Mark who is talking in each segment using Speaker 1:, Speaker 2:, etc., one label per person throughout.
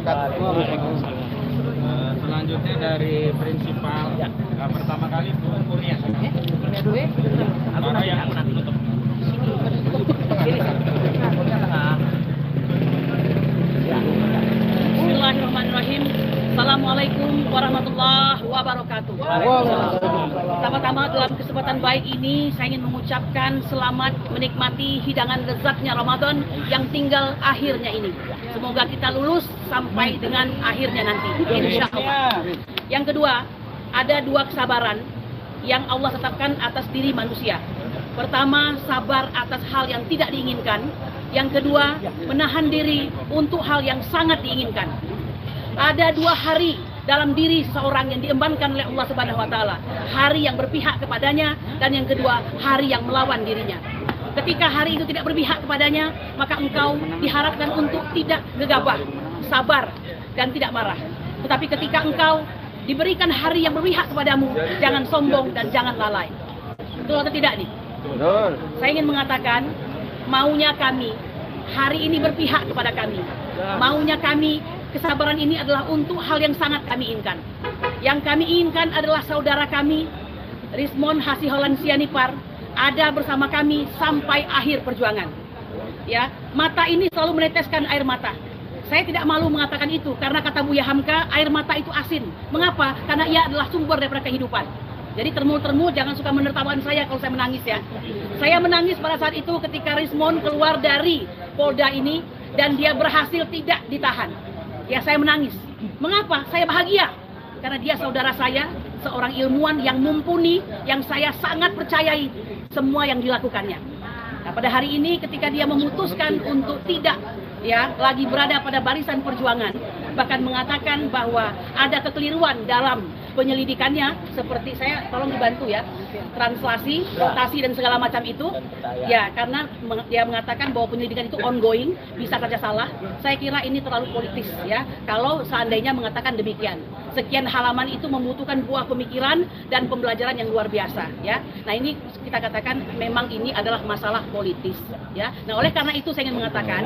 Speaker 1: wabarakatuh. Selanjutnya dari prinsipal pertama kali Bu Kurnia. Kurnia dulu ya. Mana yang nanti tutup?
Speaker 2: Bismillahirrahmanirrahim. Assalamualaikum warahmatullahi wabarakatuh. Pertama-tama dalam kesempatan baik ini saya ingin mengucapkan selamat menikmati hidangan lezatnya Ramadan yang tinggal akhirnya ini. Semoga kita lulus sampai dengan akhirnya nanti, insya Allah. Yang kedua, ada dua kesabaran yang Allah tetapkan atas diri manusia. Pertama, sabar atas hal yang tidak diinginkan. Yang kedua, menahan diri untuk hal yang sangat diinginkan. Ada dua hari dalam diri seseorang yang diembankan oleh Allah Subhanahu wa Ta'ala. Hari yang berpihak kepadanya, dan yang kedua, hari yang melawan dirinya. Ketika hari itu tidak berpihak kepadanya, maka engkau diharapkan untuk tidak gegabah, sabar, dan tidak marah. Tetapi ketika engkau diberikan hari yang berpihak kepadamu, jangan sombong dan jangan lalai. Betul atau tidak nih?
Speaker 1: Betul.
Speaker 2: Saya ingin mengatakan, maunya kami, hari ini berpihak kepada kami. Maunya kami, kesabaran ini adalah untuk hal yang sangat kami inginkan. Yang kami inginkan adalah saudara kami, Rizmon Hasiholan Sianipar, ada bersama kami sampai akhir perjuangan. Ya, mata ini selalu meneteskan air mata. Saya tidak malu mengatakan itu karena kata Buya Hamka, air mata itu asin. Mengapa? Karena ia adalah sumber daripada kehidupan. Jadi termul-termul jangan suka menertawakan saya kalau saya menangis ya. Saya menangis pada saat itu ketika Rizmon keluar dari Polda ini dan dia berhasil tidak ditahan. Ya, saya menangis. Mengapa? Saya bahagia karena dia saudara saya, seorang ilmuwan yang mumpuni, yang saya sangat percayai semua yang dilakukannya. Nah, pada hari ini ketika dia memutuskan untuk tidak lagi berada pada barisan perjuangan, bahkan mengatakan bahwa ada kekeliruan dalam penyelidikannya, seperti saya tolong dibantu ya, translasi, rotasi dan segala macam itu, ya karena dia mengatakan bahwa penyelidikan itu ongoing, bisa saja salah. Saya kira ini terlalu politis ya, kalau seandainya mengatakan demikian. Sekian halaman itu membutuhkan buah pemikiran dan pembelajaran yang luar biasa ya. Nah, ini kita katakan memang ini adalah masalah politis ya. Nah, oleh karena itu saya ingin mengatakan,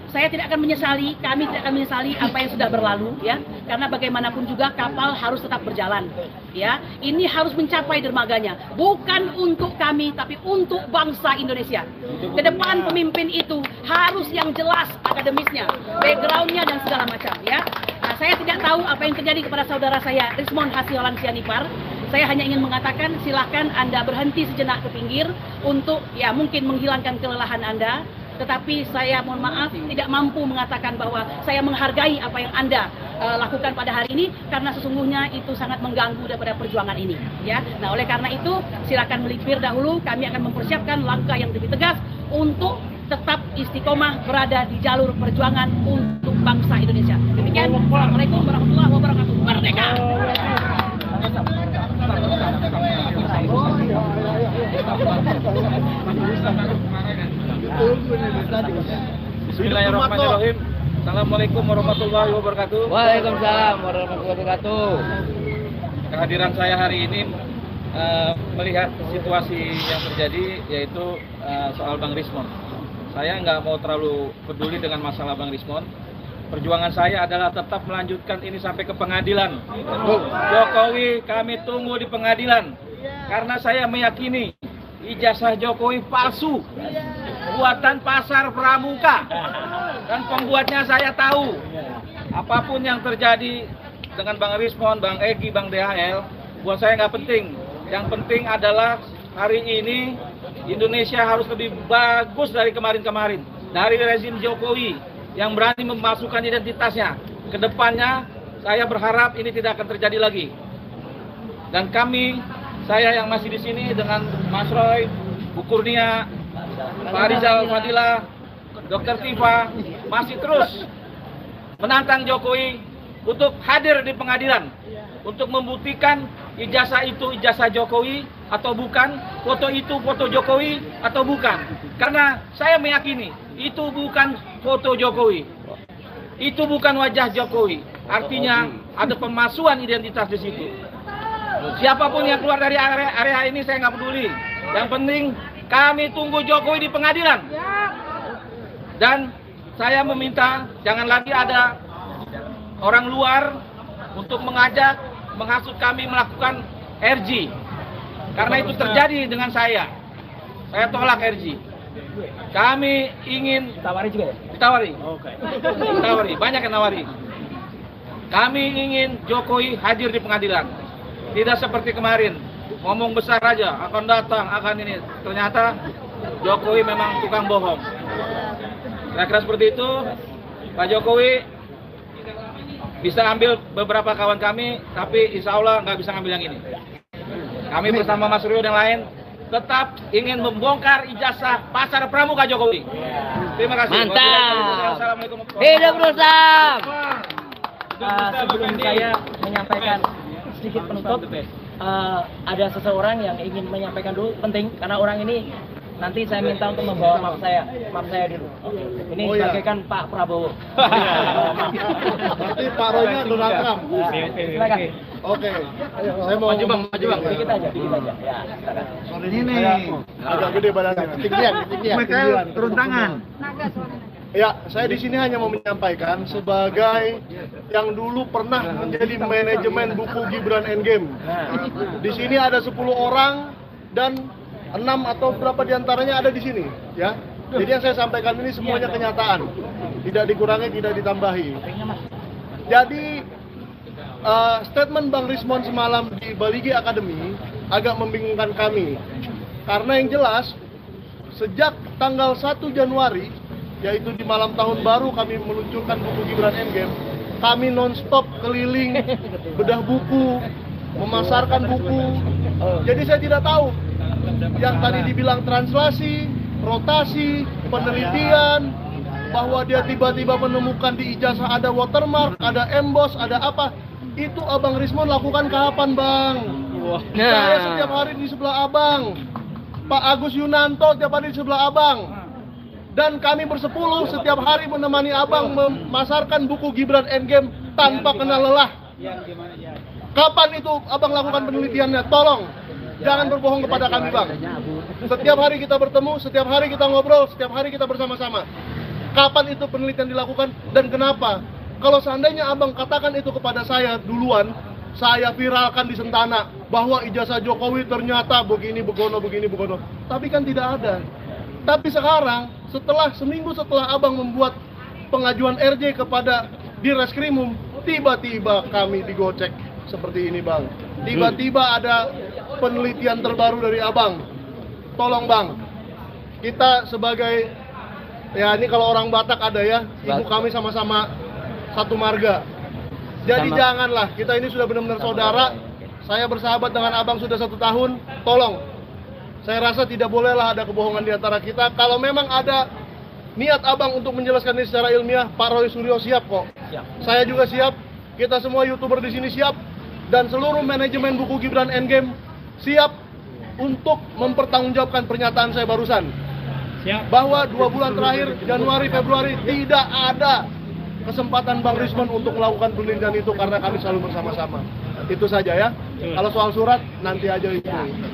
Speaker 2: saya tidak akan menyesali, kami tidak akan menyesali apa yang sudah berlalu ya, karena bagaimanapun juga kapal harus tetap berjalan ya. Ini harus mencapai dermaganya, bukan untuk kami tapi untuk bangsa Indonesia. Ke depan pemimpin itu harus yang jelas akademisnya, backgroundnya dan segala macam ya. Nah, saya tidak tahu apa yang terjadi kepada saudara saya Rizmon Hasiholan Sianipar. Saya hanya ingin mengatakan silahkan Anda berhenti sejenak ke pinggir untuk ya mungkin menghilangkan kelelahan Anda. Tetapi saya mohon maaf tidak mampu mengatakan bahwa saya menghargai apa yang Anda lakukan pada hari ini, karena sesungguhnya itu sangat mengganggu daripada perjuangan ini ya. Nah, oleh karena itu silakan melipir dahulu, kami akan mempersiapkan langkah yang lebih tegas untuk tetap istiqomah berada di jalur perjuangan untuk bangsa Indonesia. Demikian, Assalamualaikum warahmatullahi wabarakatuh. Merdeka!
Speaker 1: Bismillahirrahmanirrahim. Assalamualaikum warahmatullahi wabarakatuh.
Speaker 3: Waalaikumsalam warahmatullahi wabarakatuh.
Speaker 1: Kehadiran saya hari ini melihat situasi yang terjadi, yaitu soal Bang Rizmon. Saya nggak mau terlalu peduli dengan masalah Bang Rizmon. Perjuangan saya adalah tetap melanjutkan ini sampai ke pengadilan. Jokowi kami tunggu di pengadilan, karena saya meyakini ijazah Jokowi palsu, buatan pasar pramuka, dan pembuatnya saya tahu. Apapun yang terjadi dengan Bang Rizmon, Bang Egy, Bang DHL, buat saya nggak penting. Yang penting adalah hari ini Indonesia harus lebih bagus dari kemarin-kemarin, dari rezim Jokowi yang berani memasukkan identitasnya. Kedepannya saya berharap ini tidak akan terjadi lagi. Dan kami, saya yang masih di sini dengan Mas Roy, Bu Kurnia, Pak Rizal Fadila, Dr. Tifa, masih terus menantang Jokowi untuk hadir di pengadilan, untuk membuktikan ijazah itu ijazah Jokowi atau bukan, foto itu foto Jokowi atau bukan. Karena saya meyakini itu bukan foto Jokowi, itu bukan wajah Jokowi. Artinya ada pemalsuan identitas di situ. Siapapun yang keluar dari area ini saya nggak peduli. Yang penting kami tunggu Jokowi di pengadilan. Dan saya meminta jangan lagi ada orang luar untuk mengajak, menghasut kami melakukan RG. Karena itu terjadi dengan saya. Saya tolak RG. Kami ingin
Speaker 3: Ditawari juga ya?
Speaker 1: ditawari.
Speaker 3: Oke.
Speaker 1: Ditawari, banyak yang nawari. Kami ingin Jokowi hadir di pengadilan. Tidak seperti kemarin, ngomong besar aja, akan datang, akan ini. Ternyata Jokowi memang tukang bohong. Kira-kira seperti itu, Pak Jokowi bisa ambil beberapa kawan kami, tapi insya Allah nggak bisa ngambil yang ini. Kami bersama Mas Rio dan lain tetap ingin membongkar ijazah Pasar Pramuka Jokowi. Terima kasih.
Speaker 3: Mantap.
Speaker 1: Assalamualaikum.
Speaker 3: Hidup Rustam!
Speaker 2: Sebelum saya menyampaikan sedikit penutup, ada seseorang yang ingin menyampaikan dulu, penting karena orang ini nanti saya minta untuk membawa map saya dulu. Ini sebagai kan Pak Prabowo.
Speaker 4: Berarti Pak Roy-nya Donald Trump.
Speaker 2: Silakan.
Speaker 4: Oke, saya mau
Speaker 1: Maju bang.
Speaker 2: Dikit aja. Ya, silakan.
Speaker 4: Sore ini agak gede badannya, ketinggian.
Speaker 5: Turun tangan.
Speaker 4: Ya, saya di sini hanya mau menyampaikan sebagai yang dulu pernah menjadi manajemen buku Gibran Endgame. Di sini ada 10 orang dan 6 atau berapa diantaranya ada di sini, ya. Jadi yang saya sampaikan ini semuanya kenyataan, tidak dikurangi, tidak ditambahi. Jadi statement Bang Rismon semalam di Baligi Academy agak membingungkan kami, karena yang jelas sejak tanggal 1 Januari, yaitu di malam tahun baru kami meluncurkan buku Gibran Endgame, kami non-stop keliling, bedah buku, memasarkan buku. Jadi saya tidak tahu yang tadi dibilang translasi, rotasi, penelitian, bahwa dia tiba-tiba menemukan di ijazah ada watermark, ada emboss, ada apa. Itu Abang Rismon lakukan kapan, Bang? Saya setiap hari di sebelah Abang. Pak Agus Yunanto setiap hari di sebelah Abang. Dan kami bersepuluh setiap hari menemani Abang memasarkan buku Gibran Endgame tanpa kenal lelah. Kapan itu Abang lakukan penelitiannya? Tolong, jangan berbohong kepada kami, Bang. Setiap hari kita bertemu, setiap hari kita ngobrol, setiap hari kita bersama-sama. Kapan itu penelitian dilakukan dan kenapa? Kalau seandainya Abang katakan itu kepada saya duluan, saya viralkan di Sentana bahwa ijazah Jokowi ternyata begini begono. Tapi kan tidak ada. Tapi sekarang, seminggu setelah Abang membuat pengajuan RJ kepada Direskrimum, tiba-tiba kami digocek seperti ini, Bang. Tiba-tiba ada penelitian terbaru dari Abang. Tolong, Bang, kita sebagai, ya ini kalau orang Batak ada ya, ibu kami sama-sama satu marga. Jadi janganlah, kita ini sudah benar-benar saudara. Saya bersahabat dengan Abang sudah 1 tahun. Tolong, saya rasa tidak bolehlah ada kebohongan di antara kita. Kalau memang ada niat Abang untuk menjelaskan ini secara ilmiah, Pak Roy Suryo siap kok. Saya juga siap. Kita semua YouTuber di sini siap. Dan seluruh manajemen buku Gibran Endgame siap untuk mempertanggungjawabkan pernyataan saya barusan. Bahwa 2 bulan terakhir, Januari, Februari, tidak ada kesempatan Bang Rismon untuk melakukan penelitian itu karena kami selalu bersama-sama. Itu saja ya. Kalau soal surat nanti aja itu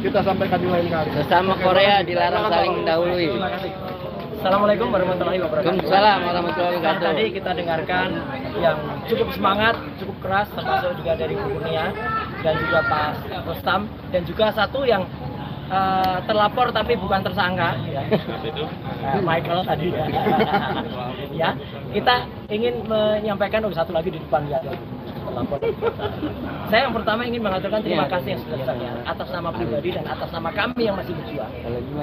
Speaker 4: kita sampaikan di lain kali.
Speaker 3: Sesama Korea dilarang saling mendahului.
Speaker 2: Assalamualaikum warahmatullahi wabarakatuh.
Speaker 3: Waalaikumsalam warahmatullahi wabarakatuh.
Speaker 2: Tadi kita dengarkan yang cukup semangat, cukup keras, termasuk juga dari Bu Kurnia dan juga Pak Rustam, dan juga satu yang terlapor tapi bukan tersangka, ya. Michael tadi ya. Ya, kita ingin menyampaikan satu lagi di depan ya. Terlapor. Saya yang pertama ingin mengatakan terima kasih yang sebesar-besarnya atas nama pribadi dan atas nama kami yang masih berjuang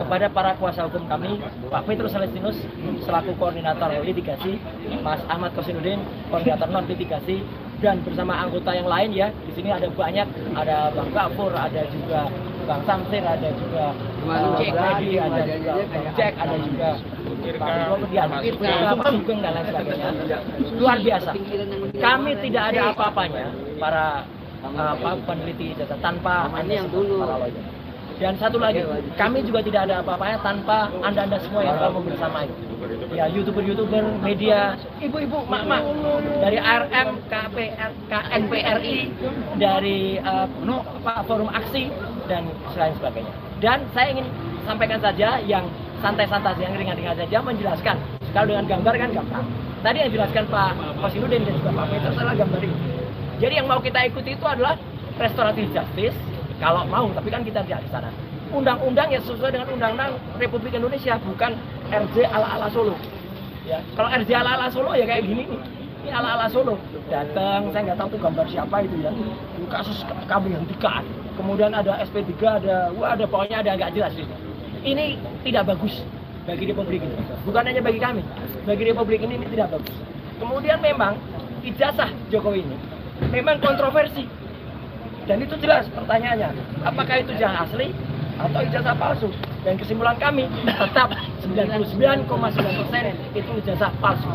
Speaker 2: kepada para kuasa hukum kami, Pak Petrus Celestinus selaku koordinator litigasi, Mas Ahmad Kosinudin koordinator non litigasi, dan bersama anggota yang lain ya. Di sini ada banyak, ada Bang Gafur, ada juga Bang Samsir, ada juga Brady, ada juga Bang Jack, ada juga Pak Sugeng dan lain sebagainya. Luar biasa. Kami tidak ada apa-apanya para peneliti data tanpa Anda para lawyer. Dan satu lagi, kami juga tidak ada apa-apanya tanpa Anda semua yang telah membersamai. Ya, YouTuber, media, ibu-ibu, mak-mak, dari ARM, KNPRI, dari Forum Aksi, dan selain sebagainya. Dan saya ingin sampaikan saja yang santai-santai, yang ringan-ringan saja, menjelaskan. Kalau dengan gambar kan gampang.
Speaker 6: tadi yang dijelaskan Pak Kosinudin dan juga Pak Peter salah gambarin. Jadi yang mau kita ikuti itu adalah restoratif justice kalau mau, tapi kan kita tidak di sana. Undang-undang ya sesuai dengan Undang-Undang Republik Indonesia, bukan RJ ala-ala Solo. Ya, kalau RJ ala-ala Solo ya kayak gini nih. Ini ala-ala Solo. Datang, saya nggak tahu tuh gambar siapa itu ya. Kasus kami hentikan. Kemudian ada SP3, ada pokoknya ada nggak jelas gitu. Ini tidak bagus bagi Republik ini. Bukan hanya bagi kami. Bagi Republik ini tidak bagus. Kemudian memang ijazah Jokowi ini memang kontroversi. Dan itu jelas pertanyaannya, apakah itu ijazah asli atau ijazah palsu? Dan kesimpulan kami tetap 99,9% itu ijazah palsu.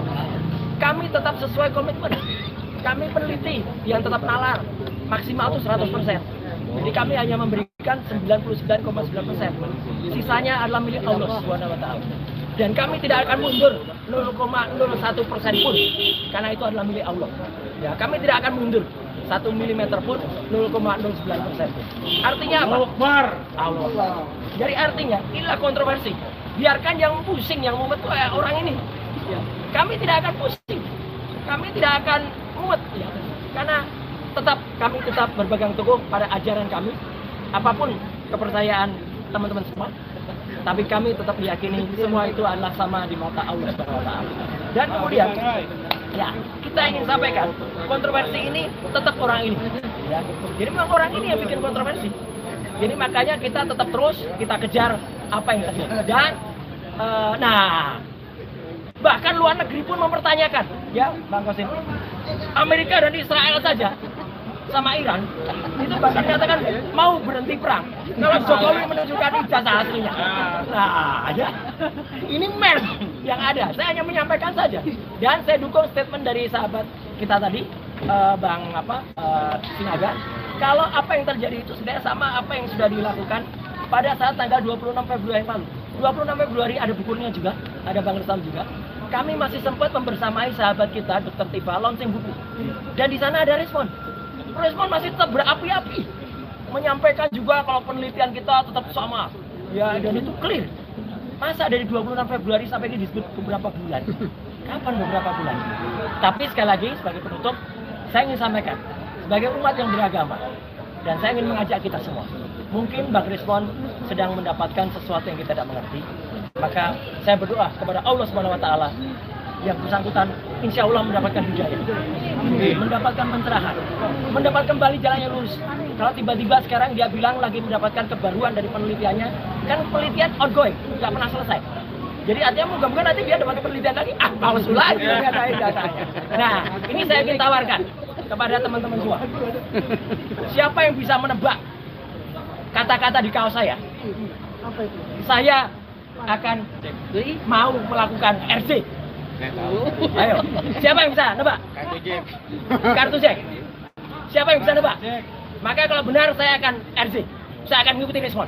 Speaker 6: Kami tetap sesuai komitmen. Kami peneliti yang tetap nalar, maksimal itu 100%. Jadi kami hanya memberikan 99,9%. Sisanya adalah milik Allah SWT. Dan kami tidak akan mundur 0,01% pun, karena itu adalah milik Allah. Ya, kami tidak akan mundur 1 mm pun, 0,09% pun. Artinya apa? Allah. Jadi artinya inilah kontroversi. Biarkan yang pusing, yang mumet orang ini. Ya. Kami tidak akan pusing, kami tidak akan mumet, ya. Karena kami tetap berpegang teguh pada ajaran kami, apapun kepercayaan teman-teman semua. Tapi kami tetap meyakini semua itu adalah sama di mata Allah SWT. Dan kemudian, ya kita ingin sampaikan kontroversi ini tetap orang ini. Ya. Jadi memang orang ini yang bikin kontroversi. Jadi makanya kita tetap terus kita kejar apa yang terjadi. Dan bahkan luar negeri pun mempertanyakan, ya Bang Kosin, Amerika dan Israel saja sama Iran itu bahkan katakan mau berhenti perang kalau Jokowi menunjukkan ijazah aslinya. Nah, ya ini meme yang ada. Saya hanya menyampaikan saja, dan saya dukung statement dari sahabat kita tadi, Bang Sinaga. Kalau apa yang terjadi itu sebenarnya sama apa yang sudah dilakukan pada saat tanggal 26 Februari lalu. 26 Februari ada bukunya juga, ada Bang Rizal juga. Kami masih sempat membersamai sahabat kita Dr. Tifa launching buku, dan di sana ada respon masih tetap berapi-api, menyampaikan juga kalau penelitian kita tetap sama, ya, dan itu clear. Masa dari 26 Februari sampai ini disebut beberapa bulan? Kapan beberapa bulan? Tapi sekali lagi sebagai penutup, saya ingin sampaikan sebagai umat yang beragama, dan saya ingin mengajak kita semua. Mungkin Bang Rismon sedang mendapatkan sesuatu yang kita tidak mengerti, maka saya berdoa kepada Allah SWT yang bersangkutan insya Allah mendapatkan hidayah, mendapatkan pencerahan, mendapat kembali jalan yang lurus. Kalau tiba-tiba sekarang dia bilang lagi mendapatkan kebaruan dari penelitiannya, kan penelitian ongoing, nggak pernah selesai. Jadi artinya moga-moga nanti dia dapat penelitian lagi, palsu lagi datanya. Nah, ini saya ingin tawarkan kepada teman-teman semua. Siapa yang bisa menebak kata-kata di kaos saya? Saya akan mau melakukan RJ. Ayo, siapa yang bisa nebak? Kartu Jack. Siapa yang bisa nebak? Maka kalau benar saya akan RJ. Saya akan mengikuti respon.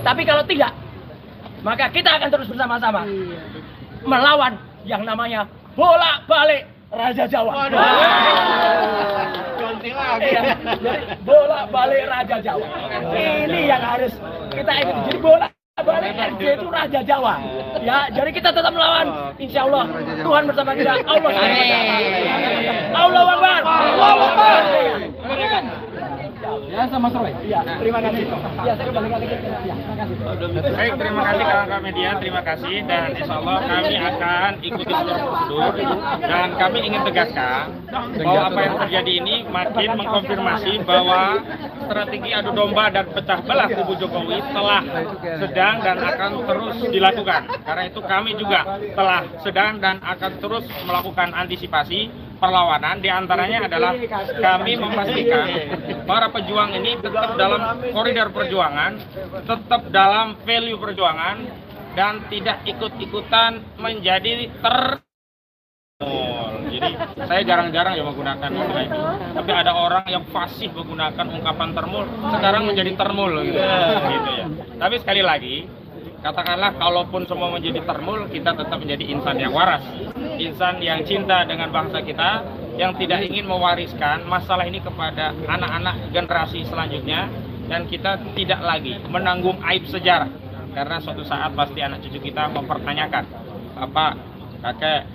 Speaker 6: Tapi kalau tidak, maka kita akan terus bersama-sama melawan yang namanya bolak-balik Raja Jawa. Iya, jadi bolak-balik Raja Jawa. Ini yang harus kita ikuti. Jadi bolak-balik RJ itu Raja Jawa. Ya, jadi kita tetap melawan. Insya Allah Tuhan bersama kita. Allah Akbar. Allah Akbar. Ya, sama Roy. Ya, terima kasih. Ya, saya kembali lagi. Ya, terima kasih.
Speaker 1: Baik, terima kasih kawan-kawan media, terima kasih, dan insya Allah kami akan ikuti seluruh prosedur, dan kami ingin tegaskan bahwa apa yang terjadi ini makin mengkonfirmasi bahwa strategi adu domba dan pecah belah kubu Jokowi telah sedang dan akan terus dilakukan. Karena itu kami juga telah sedang dan akan terus melakukan antisipasi perlawanan. Di antaranya adalah kami memastikan para pejuang ini tetap dalam koridor perjuangan, tetap dalam value perjuangan, dan tidak ikut-ikutan menjadi Jadi saya jarang-jarang ya menggunakan istilah itu. Tapi ada orang yang fasih menggunakan ungkapan termul, sekarang menjadi termul gitu ya. Tapi sekali lagi, katakanlah kalaupun semua menjadi termul, kita tetap menjadi insan yang waras, insan yang cinta dengan bangsa kita, yang tidak ingin mewariskan masalah ini kepada anak-anak generasi selanjutnya, dan kita tidak lagi menanggung aib sejarah, karena suatu saat pasti anak cucu kita mempertanyakan, Bapak, kakek,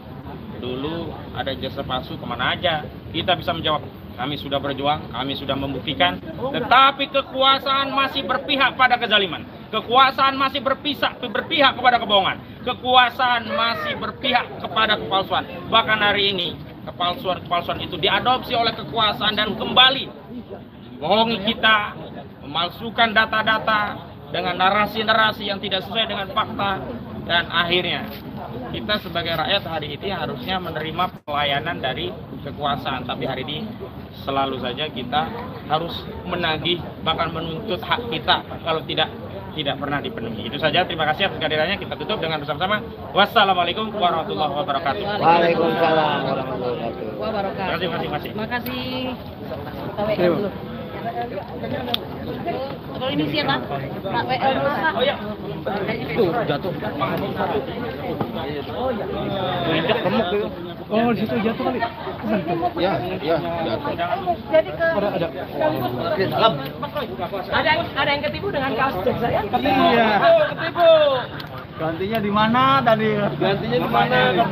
Speaker 7: dulu ada jasa palsu kemana aja? Kita bisa menjawab, kami sudah berjuang, kami sudah membuktikan, tetapi kekuasaan masih berpihak pada kezaliman. Kekuasaan masih berpihak kepada kebohongan. Kekuasaan masih berpihak kepada kepalsuan. Bahkan hari ini, kepalsuan itu diadopsi oleh kekuasaan dan kembali bohongi kita, memalsukan data-data dengan narasi-narasi yang tidak sesuai dengan fakta, dan akhirnya kita sebagai rakyat hari ini harusnya menerima pelayanan dari kekuasaan, tapi hari ini selalu saja kita harus menagih bahkan menuntut hak kita kalau tidak pernah dipenuhi. Itu saja, terima kasih atas kehadirannya. Kita tutup dengan bersama-sama. Wassalamualaikum warahmatullahi wabarakatuh.
Speaker 3: Waalaikumsalam warahmatullahi wabarakatuh.
Speaker 7: Terima kasih.
Speaker 2: Terima kasih. Dulu. Kalau ini siapa? Pak WL dulu, Pak.
Speaker 7: Oh ya.
Speaker 3: Tuh, jatuh.
Speaker 7: Injak remuk itu.
Speaker 5: Oh, di situ jatuh kali.
Speaker 3: Ya, jatuh.
Speaker 2: Jadi ke
Speaker 6: Ada yang ketipu dengan kaos cek saya.
Speaker 5: Iya.
Speaker 6: Ketipu.
Speaker 5: Gantinya di mana tadi?
Speaker 3: Gantinya di mana?